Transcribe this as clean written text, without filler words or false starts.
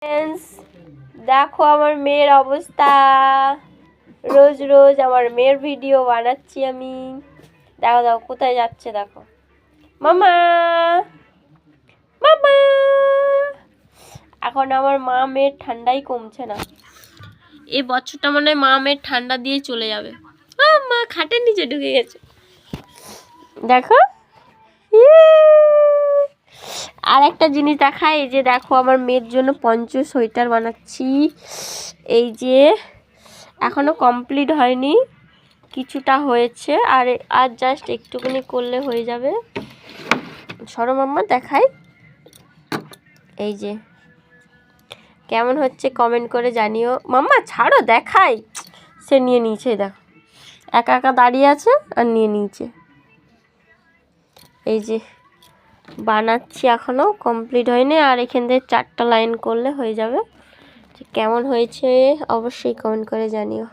Friends, দেখো আমার মেয়ের অবস্থা। রোজ রোজ আমার মেয়ের ভিডিও বানাচ্ছি আমি। দেখো দেখো কোথায় যাচ্ছে, দেখো। মামা মামা। এখন আমার মা মেয়ের ঠান্ডাই কমছে না। এই বছরটা মনে হয় মা মেয়ের ঠান্ডা দিয়ে চলে যাবে। মা খাটের নিচে ঢুকে গেছে, দেখো। আর একটা জিনিস দেখায়, এই যে দেখো আমার মেয়ের জন্য পঞ্চ সোয়েটার বানাচ্ছি। এই যে এখনো কমপ্লিট হয়নি, কিছুটা হয়েছে, আর জাস্ট একটুখানি করলে হয়ে যাবে। সরো মাম্মা দেখাই, এই যে কেমন হচ্ছে কমেন্ট করে জানিও। মাম্মা ছাড়ো, দেখাই। সে নিয়ে নিয়েছে, দেখো একা একা দাঁড়িয়ে আছে আর নিয়ে নিয়েছে। এই যে বানাচ্ছি, এখনো কমপ্লিট হয়নি, আর এখান থেকে 4টা লাইন করলে হয়ে যাবে। কেমন হয়েছে অবশ্যই কমেন্ট করে জানিও।